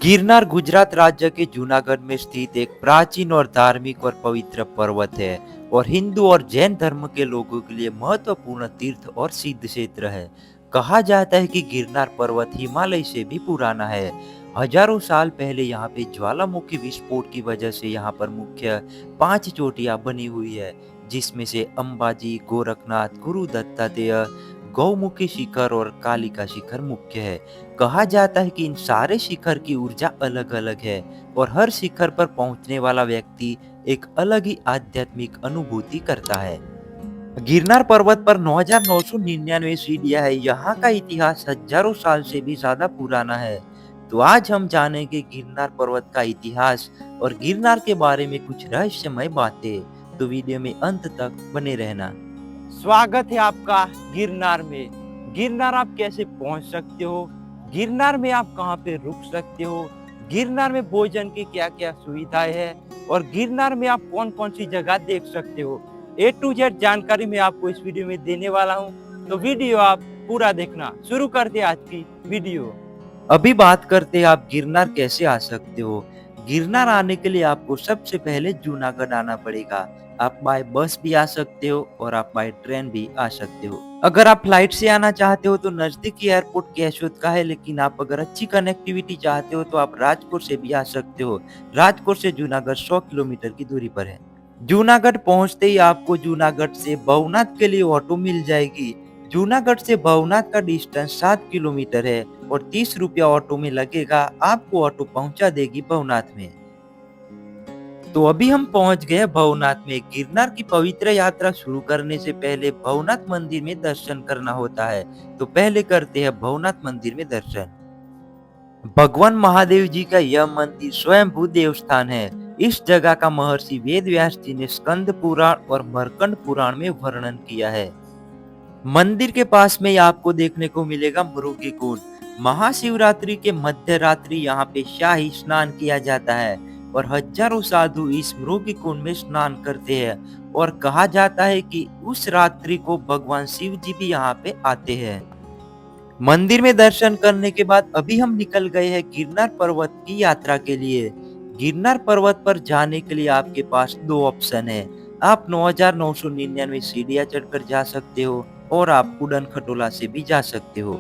गिरनार गुजरात राज्य के जूनागढ़ में स्थित एक प्राचीन और धार्मिक और पवित्र पर्वत है और हिंदू और जैन धर्म के लोगों के लिए महत्वपूर्ण तीर्थ और सिद्ध क्षेत्र है। कहा जाता है कि गिरनार पर्वत हिमालय से भी पुराना है। हजारों साल पहले यहाँ पे ज्वालामुखी विस्फोट की वजह से यहाँ पर मुख्य 5 चोटियां बनी हुई है, जिसमें से अंबाजी, गोरखनाथ, गुरु दत्तात्रेय, गौमुखी शिखर और कालिका शिखर मुख्य है। कहा जाता है कि इन सारे शिखर की ऊर्जा अलग अलग है और हर शिखर पर पहुंचने वाला व्यक्ति एक अलग ही आध्यात्मिक अनुभूति करता है। गिरनार पर्वत पर 9,999 सीढ़ियां है। यहाँ का इतिहास हजारों साल से भी ज्यादा पुराना है। तो आज हम जानेंगे गिरनार पर्वत का इतिहास और गिरनार के बारे में कुछ रहस्यमय बातें। तो वीडियो में अंत तक बने रहना। स्वागत है आपका गिरनार में। गिरनार आप कैसे पहुंच सकते हो, गिरनार में आप कहां पे रुक सकते हो, गिरनार में भोजन की क्या क्या सुविधाएं है और गिरनार में आप कौन कौन सी जगह देख सकते हो, A to Z जानकारी मैं आपको इस वीडियो में देने वाला हूं। तो वीडियो आप पूरा देखना। शुरू करते हैं आज की वीडियो। अभी बात करते हैं आप गिरनार कैसे आ सकते हो। गिरनार आने के लिए आपको सबसे पहले जूनागढ़ आना पड़ेगा। आप बाय बस भी आ सकते हो और आप बाय ट्रेन भी आ सकते हो। अगर आप फ्लाइट से आना चाहते हो तो नजदीकी एयरपोर्ट केशोद का है, लेकिन आप अगर अच्छी कनेक्टिविटी चाहते हो तो आप राजकोट से भी आ सकते हो। राजकोट से जूनागढ़ 100 किलोमीटर की दूरी पर है। जूनागढ़ पहुंचते ही आपको जूनागढ़ से भवनाथ के लिए ऑटो मिल जाएगी। जूनागढ़ से भवनाथ का डिस्टेंस 7 किलोमीटर है और 30 रुपया ऑटो में लगेगा। आपको ऑटो पहुंचा देगी भवनाथ में। तो अभी हम पहुंच गए भवनाथ में। गिरनार की पवित्र यात्रा शुरू करने से पहले भवनाथ मंदिर में दर्शन करना होता है। तो पहले करते हैं भवनाथ मंदिर में दर्शन। भगवान महादेव जी का यह मंदिर स्वयंभू देवस्थान है। इस जगह का महर्षि वेद व्यास जी ने स्कंद पुराण और मरकंड पुराण में वर्णन किया है। मंदिर के पास में आपको देखने को मिलेगा मृगी कुंड। महाशिवरात्रि के मध्य रात्रि यहाँ पे शाही स्नान किया जाता है और हजारों साधु इस मृगी कुंड में स्नान करते हैं और कहा जाता है कि उस रात्रि को भगवान शिव जी भी यहाँ पे आते हैं। मंदिर में दर्शन करने के बाद अभी हम निकल गए हैं गिरनार पर्वत की यात्रा के लिए। गिरनार पर्वत पर जाने के लिए आपके पास दो ऑप्शन है। आप 9,999 सीढ़ियां चढ़कर जा सकते हो और आप उड़न खटोला से भी जा सकते हो।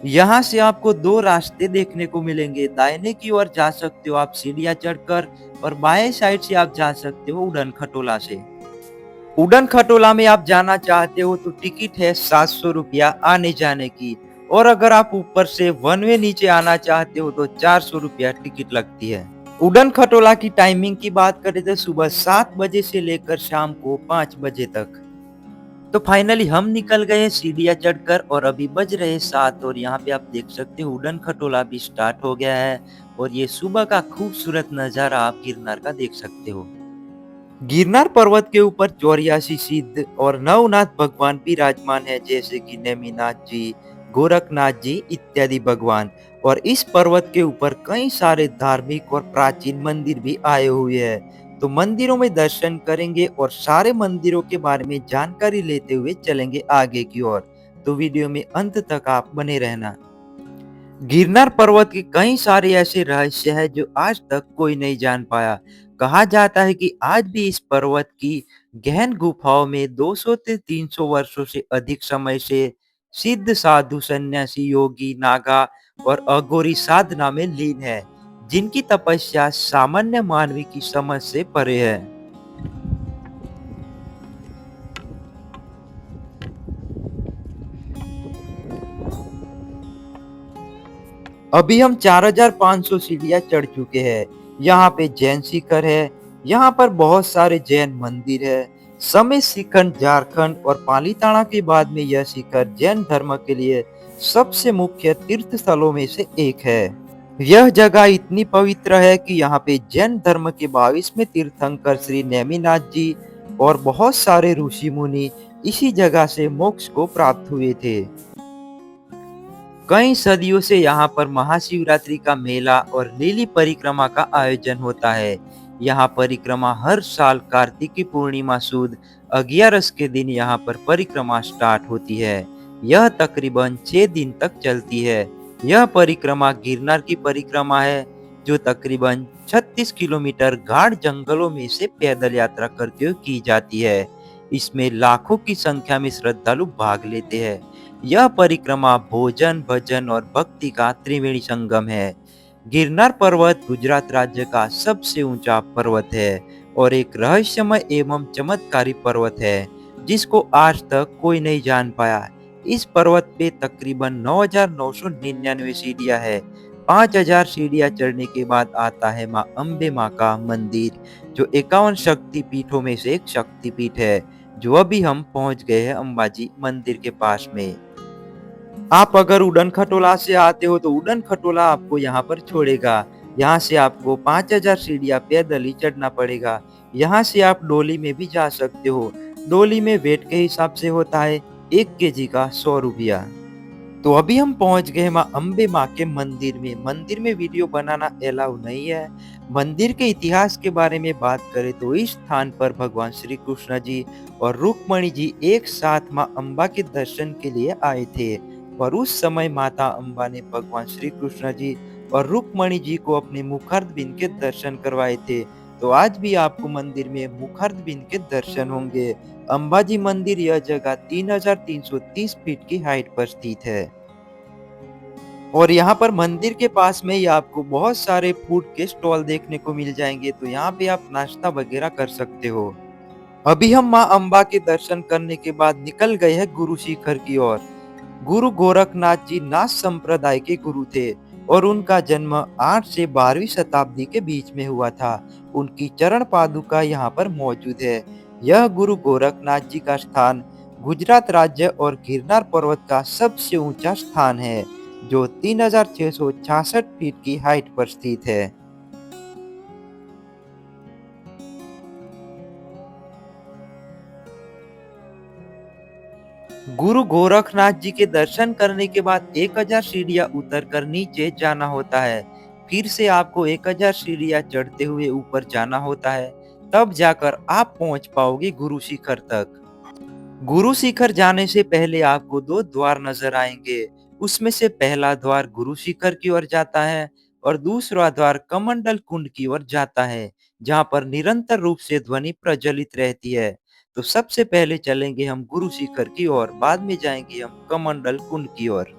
यहाँ से आपको दो रास्ते देखने को मिलेंगे। दाहिने की ओर जा सकते हो आप सीढ़ियां चढ़कर और बाएं साइड से आप जा सकते हो उड़न खटोला से। उड़न खटोला में आप जाना चाहते हो तो टिकट है 700 रुपया आने जाने की, और अगर आप ऊपर से वन वे नीचे आना चाहते हो तो 400 रुपया टिकट लगती है। उड़न खटोला की टाइमिंग की बात करें तो सुबह 7 बजे से लेकर शाम को 5 बजे तक। तो फाइनली हम निकल गए सीढ़ियां चढ़कर और अभी बज रहे 7 और यहाँ पे आप देख सकते हो उड़न खटोला भी स्टार्ट हो गया है और ये सुबह का खूबसूरत नजारा आप गिरनार का देख सकते हो। गिरनार पर्वत के ऊपर 84 सिद्ध और नवनाथ भगवान विराजमान है, जैसे कि नेमिनाथ जी, गोरखनाथ जी इत्यादि भगवान। और इस पर्वत के ऊपर कई सारे धार्मिक और प्राचीन मंदिर भी आए हुए हैं। तो मंदिरों में दर्शन करेंगे और सारे मंदिरों के बारे में जानकारी लेते हुए चलेंगे आगे की ओर। तो वीडियो में अंत तक आप बने रहना। गिरनार पर्वत के कई सारे ऐसे रहस्य हैं जो आज तक कोई नहीं जान पाया। कहा जाता है कि आज भी इस पर्वत की गहन गुफाओं में 200 से 300 वर्षों से अधिक समय से सिद्ध साधु, सन्यासी, योगी, नागा और अघोरी साधना में लीन है, जिनकी तपस्या सामान्य मानवी की समझ से परे है। अभी हम 4,500 सीढ़ियां चढ़ चुके हैं। यहाँ पे जैन शिखर है। यहाँ पर बहुत सारे जैन मंदिर है। समेत शिखर झारखंड और पालीताना के बाद में यह शिखर जैन धर्म के लिए सबसे मुख्य तीर्थ स्थलों में से एक है। यह जगह इतनी पवित्र है कि यहाँ पे जैन धर्म के 22वें तीर्थंकर श्री नेमिनाथ जी और बहुत सारे ऋषि मुनि इसी जगह से मोक्ष को प्राप्त हुए थे। कई सदियों से यहाँ पर महाशिवरात्रि का मेला और लीली परिक्रमा का आयोजन होता है। यहाँ परिक्रमा हर साल कार्तिक की पूर्णिमा सुद 11 के दिन यहाँ पर परिक्रमा स्टार्ट होती है। यह तकरीबन 6 दिन तक चलती है। यह परिक्रमा गिरनार की परिक्रमा है, जो तकरीबन 36 किलोमीटर गाढ़ जंगलों में से पैदल यात्रा करते हुए की जाती है। इसमें लाखों की संख्या में श्रद्धालु भाग लेते हैं। यह परिक्रमा भोजन, भजन और भक्ति का त्रिवेणी संगम है। गिरनार पर्वत गुजरात राज्य का सबसे ऊंचा पर्वत है और एक रहस्यमय एवं चमत्कारी पर्वत है, जिसको आज तक कोई नहीं जान पाया। इस पर्वत पे तकरीबन 9,999 सीढ़ियां है। 5,000 सीढ़ियां चढ़ने के बाद आता है माँ अम्बे माँ का मंदिर, जो 51 शक्ति पीठों में से एक शक्तिपीठ है, जो अभी हम पहुंच गए हैं अंबाजी मंदिर के पास में। आप अगर उड़न खटोला से आते हो तो उड़न खटोला आपको यहाँ पर छोड़ेगा। यहाँ से आपको 5,000 सीढ़ियाँ पैदल ही चढ़ना पड़ेगा। यहाँ से आप डोली में भी जा सकते हो। डोली में वेट के हिसाब से होता है 1 केजी का 100 रुपया। तो अभी हम पहुंच गए माँ अम्बे माँ के मंदिर में। मंदिर में वीडियो बनाना अलाउ नहीं है। मंदिर के इतिहास के बारे में बात करें तो इस स्थान पर भगवान श्री कृष्ण जी और रुक्मणी जी एक साथ माँ अम्बा के दर्शन के लिए आए थे और उस समय माता अम्बा ने भगवान श्री कृष्ण जी और रुक्मणी जी को अपने मुखार्ध बिंद के दर्शन करवाए थे। तो आज भी आपको मंदिर में मुखार्ध बिंद के दर्शन होंगे। अंबाजी मंदिर यह जगह 3,330 फीट की हाइट पर स्थित है और यहाँ पर मंदिर के पास में ही आपको बहुत सारे फूड के स्टॉल देखने को मिल जाएंगे, तो यहाँ पे आप नाश्ता वगैरह कर सकते हो। अभी हम माँ अम्बा के दर्शन करने के बाद निकल गए हैं गुरु शिखर की ओर। गुरु गोरखनाथ जी नाथ संप्रदाय के गुरु थे और उनका जन्म 8 से 12वीं शताब्दी के बीच में हुआ था। उनकी चरण पादुका यहाँ पर मौजूद है। यह गुरु गोरखनाथ जी का स्थान गुजरात राज्य और गिरनार पर्वत का सबसे ऊंचा स्थान है, जो 3,666 फीट की हाइट पर स्थित है। गुरु गोरखनाथ जी के दर्शन करने के बाद 1,000 सीढ़ियां उतरकर नीचे जाना होता है। फिर से आपको 1,000 सीढ़ियां चढ़ते हुए ऊपर जाना होता है, तब जाकर आप पहुंच पाओगे गुरु शिखर तक। गुरु शिखर जाने से पहले आपको 2 द्वार नजर आएंगे। उसमें से पहला द्वार गुरु शिखर की ओर जाता है और दूसरा द्वार कमंडल कुंड की ओर जाता है, जहाँ पर निरंतर रूप से ध्वनि प्रज्वलित रहती है। तो सबसे पहले चलेंगे हम गुरु शिखर की ओर, बाद में जाएंगे हम कमंडल कुंड की ओर।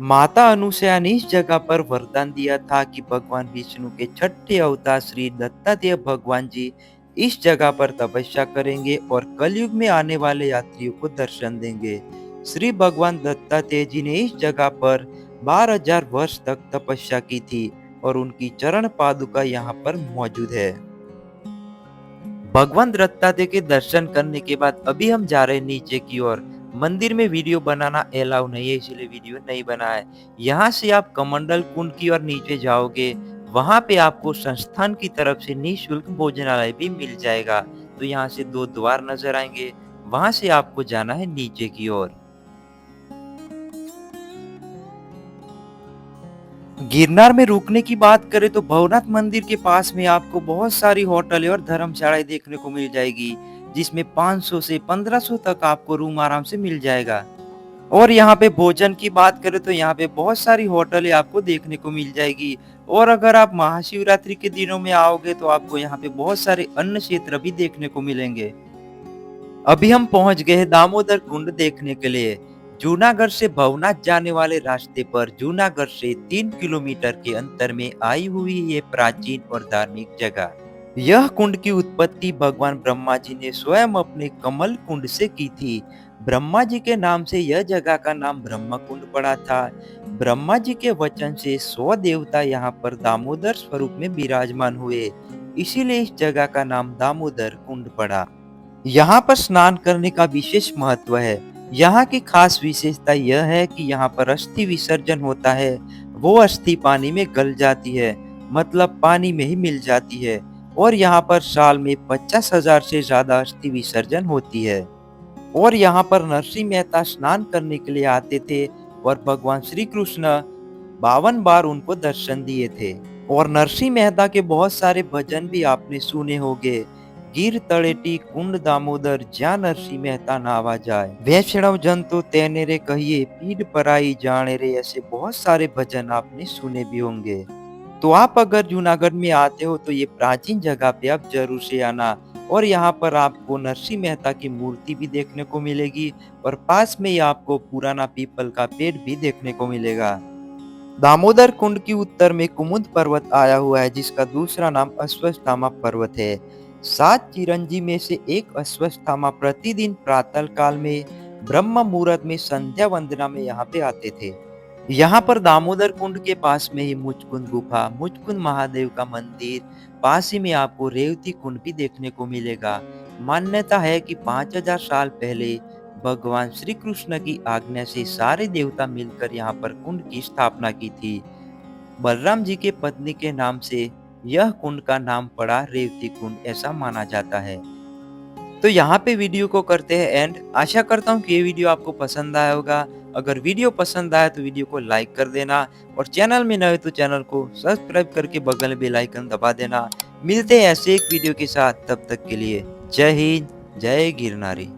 माता अनुसुया ने इस जगह पर वरदान दिया था कि भगवान विष्णु के छठे अवतार श्री दत्तात्रेय भगवान जी इस जगह पर तपस्या करेंगे और कलयुग में आने वाले यात्रियों को दर्शन देंगे। श्री भगवान दत्तात्रेय जी ने इस जगह पर 12,000 वर्ष तक तपस्या की थी और उनकी चरण पादुका यहाँ पर मौजूद है। भगवान दत्तात्रेय के दर्शन करने के बाद अभी हम जा रहे हैं नीचे की ओर। मंदिर में वीडियो बनाना अलाउ नहीं है, इसलिए वीडियो नहीं बना है। यहाँ से आप कमंडल कुंड की ओर नीचे जाओगे, वहां पे आपको संस्थान की तरफ से निःशुल्क भोजनालय भी मिल जाएगा। तो यहाँ से 2 द्वार नजर आएंगे, वहां से आपको जाना है नीचे की ओर। गिरनार में रुकने की बात करें तो भवनाथ मंदिर के पास में आपको बहुत सारी होटलें और धर्मशालाएं देखने को मिल जाएगी, जिसमें 500 से 1500 तक आपको रूम आराम से मिल जाएगा। और यहाँ पे भोजन की बात करें तो यहाँ पे बहुत सारी होटलें आपको देखने को मिल जाएगी और अगर आप महाशिवरात्रि के दिनों में आओगे तो आपको यहाँ पे बहुत सारे अन्न क्षेत्र भी देखने को मिलेंगे। अभी हम पहुंच गए हैं दामोदर कुंड देखने के लिए। जूनागढ़ से भवनाथ जाने वाले रास्ते पर जूनागढ़ से 3 किलोमीटर के अंतर में आई हुई ये प्राचीन और धार्मिक जगह। यह कुंड की उत्पत्ति भगवान ब्रह्मा जी ने स्वयं अपने कमल कुंड से की थी। ब्रह्मा जी के नाम से यह जगह का नाम ब्रह्म कुंड पड़ा था। ब्रह्मा जी के वचन से 100 देवता यहाँ पर दामोदर स्वरूप में विराजमान हुए, इसीलिए इस जगह का नाम दामोदर कुंड पड़ा। यहाँ पर स्नान करने का विशेष महत्व है। यहाँ की खास विशेषता यह है कि यहाँ पर अस्थि विसर्जन होता है। वो अस्थि पानी में गल जाती है, मतलब पानी में ही मिल जाती है और यहाँ पर साल में 50,000 से ज्यादा अस्थि विसर्जन होती है। और यहाँ पर नरसिंह मेहता स्नान करने के लिए आते थे और भगवान श्री कृष्ण 52 बार उनको दर्शन दिए थे। और नरसिंह मेहता के बहुत सारे भजन भी आपने सुने होंगे। ગીર તળેટી કુંડ દામોદર જ્યાં નરસિંહ मेहता नावा जाए वैष्णव जन तो तेने रे कहिए पीड़ पराई जाने रे ऐसे बहुत सारे भजन आपने सुने भी होंगे। तो आप अगर जूनागढ़ में आते हो तो ये प्राचीन जगह पे आप जरूर से आना और यहाँ पर आपको नरसिंह मेहता की मूर्ति भी देखने को मिलेगी और पास में ही आपको पुराना पीपल का पेड़ भी देखने को मिलेगा। दामोदर कुंड की उत्तर में कुमुद पर्वत आया हुआ है जिसका दूसरा नाम अश्वत्थामा पर्वत है। 7 चिरंजी में से एक अश्वत्थामा प्रतिदिन प्रातः काल में ब्रह्म मुहूर्त में संध्या वंदना में यहाँ पे आते थे। यहाँ पर दामोदर कुंड के पास में ही मुचकुंद गुफा, मुचकुंद महादेव का मंदिर, पास ही में आपको रेवती कुंड भी देखने को मिलेगा। मान्यता है कि 5000 साल पहले भगवान श्री कृष्ण की आज्ञा से सारे देवता मिलकर यहाँ पर कुंड की स्थापना की थी। बलराम जी के पत्नी के नाम से यह कुंड का नाम पड़ा रेवती कुंड, ऐसा माना जाता है। तो यहाँ पे वीडियो को करते हैं एंड। आशा करता हूँ कि ये वीडियो आपको पसंद आया होगा। अगर वीडियो पसंद आया तो वीडियो को लाइक कर देना और चैनल में नए हो तो चैनल को सब्सक्राइब करके बगल में बेल आइकन दबा देना। मिलते हैं ऐसे एक वीडियो के साथ, तब तक के लिए जय हिंद, जय गिरनारी।